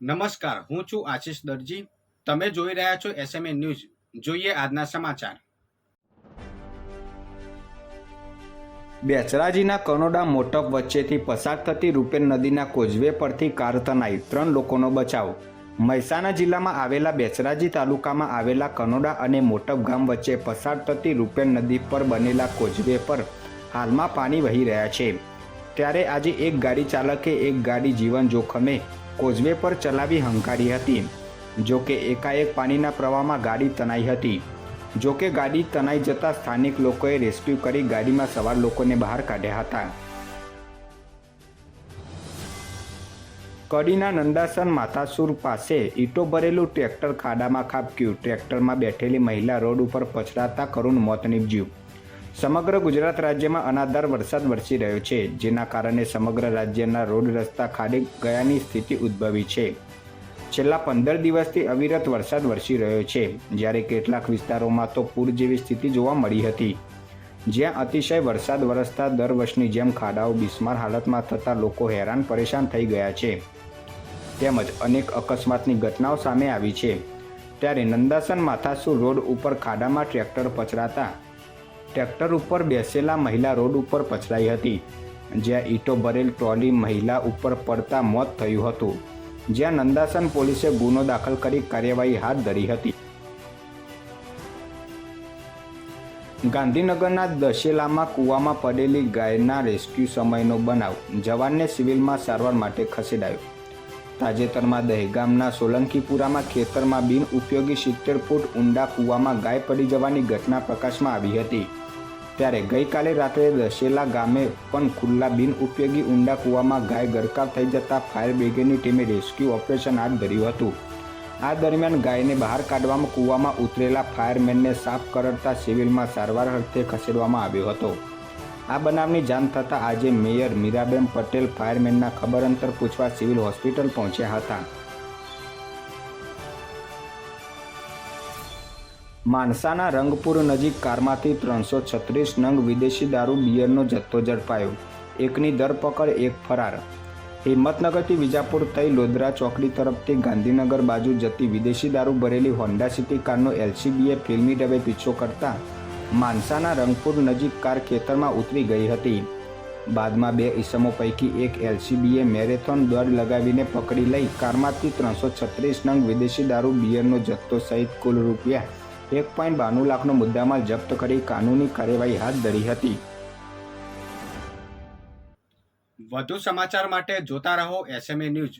નમસ્કાર, હું છું આશિષ દરજી. તમે જોઈ રહ્યા છો એસએમએ ન્યૂઝ. જોઈએ આજના સમાચાર. બેચરાજીના કનોડા મોટપ વચ્ચેથી પસાર થતી રૂપેર નદીના કોઝવે પરથી કાર તણાઈ, 3 લોકોનો બચાવ. મહેસાણા જિલ્લામાં આવેલા બેચરાજી તાલુકામાં આવેલા કનોડા અને મોટપ ગામ વચ્ચે પસાર થતી રૂપેર નદી પર બનેલા કોઝવે પર હાલમાં પાણી વહી રહ્યા છે. ત્યારે આજે એક ગાડી ચાલકે એક ગાડી જીવન જોખમે કોઝવે પર ચલાવી હંકારી હતી. જોકે એકાએક પાણીના પ્રવાહમાં ગાડી તણાઈ હતી. જોકે ગાડી તણાઈ જતાં સ્થાનિક લોકોએ રેસ્ક્યુ કરી ગાડીમાં સવાર લોકોને બહાર કાઢ્યા હતા. કડીના નંદાસન માથાસુર પાસે ઈંટો ભરેલું ટ્રેક્ટર ખાડામાં ખાબક્યું. ટ્રેક્ટરમાં બેઠેલી મહિલા રોડ ઉપર પછડાતા કરુણ મોત નીપજ્યું. સમગ્ર ગુજરાત રાજ્યમાં અનરાધાર વરસાદ વરસી રહ્યો છે, જેના કારણે સમગ્ર રાજ્યના રોડ રસ્તા ખાડી ગયાની સ્થિતિ ઉદ્ભવી છે. છેલ્લા 15 દિવસથી અવિરત વરસાદ વરસી રહ્યો છે, જ્યારે કેટલાક વિસ્તારોમાં તો પૂર જેવી સ્થિતિ જોવા મળી હતી, જ્યાં અતિશય વરસાદ વરસતા દર વર્ષની જેમ ખાડાઓ બિસ્માર હાલતમાં થતા લોકો હેરાન પરેશાન થઈ ગયા છે, તેમજ અનેક અકસ્માતની ઘટનાઓ સામે આવી છે. ત્યારે નંદાસન માથાસુર રોડ ઉપર ખાડામાં ટ્રેક્ટર પછડાતા ટ્રેક્ટર ઉપર બેસેલા મહિલા રોડ ઉપર પછડાઈ હતી, જ્યાં ઈંટો ભરેલ ટ્રોલી મહિલા ઉપર પડતા મોત થયું હતું, જ્યાં નંદાસન પોલીસે ગુનો દાખલ કરી કાર્યવાહી હાથ ધરી હતી. ગાંધીનગરના દશેલામાં કૂવામાં પડેલી ગાયના રેસ્ક્યુ સમયનો બનાવ. જવાનને સિવિલમાં સારવાર માટે ખસેડાયો. તાજેતરમાં દહેગામના સોલંકીપુરામાં ખેતરમાં બિનઉપયોગી 70 ફૂટ ઊંડા કૂવામાં ગાય પડી જવાની ઘટના પ્રકાશમાં આવી હતી. ત્યારે ગઈકાલે રાત્રે દશેલા ગામે પણ ખુલ્લા બિનઉપયોગી ઊંડા કૂવામાં ગાય ગરકાવ થઈ જતા ફાયર બ્રિગેડની ટીમે રેસ્ક્યુ ઓપરેશન હાથ ધર્યું હતું. આ દરમિયાન ગાયને બહાર કાઢવામાં કૂવામાં ઉતરેલા ફાયરમેનને સાફ કરતા સિવિલમાં સારવાર અર્થે ખસેડવામાં આવ્યો હતો. આ બનાવની જાણ થતાં આજે મેયર મીરાબેન પટેલ ફાયરમેનના ખબર અંતર પૂછવા સિવિલ હોસ્પિટલ પહોંચ્યા હતા. માણસાના રંગપુર નજીક કારમાંથી 336 નંગ વિદેશી દારૂ બિયરનો જથ્થો ઝડપાયો. એકની ધરપકડ, એક ફરાર. હિંમતનગરથી વિજાપુર થઈ લોધરા ચોકડી તરફથી ગાંધીનગર બાજુ જતી વિદેશી દારૂ ભરેલી હોન્ડા સિટી કારનો એલસીબીએ ફિલ્મી ઢબે પીછો કરતા માણસાના રંગપુર નજીક કાર ખેતરમાં ઉતરી ગઈ હતી. બાદમાં 2 ઈસમો પૈકી એક એલસીબીએ મેરેથોન દોડ લગાવીને પકડી લઈ કારમાંથી 336 નંગ વિદેશી દારૂ બિયરનો જથ્થો સહિત કુલ રૂપિયા 1.92 લાખનો મુદ્દામાલ જપ્ત કરી કાનૂની કાર્યવાહી હાથ ધરી હતી. વધુ સમાચાર માટે જોતા રહો એસએમએ ન્યૂઝ.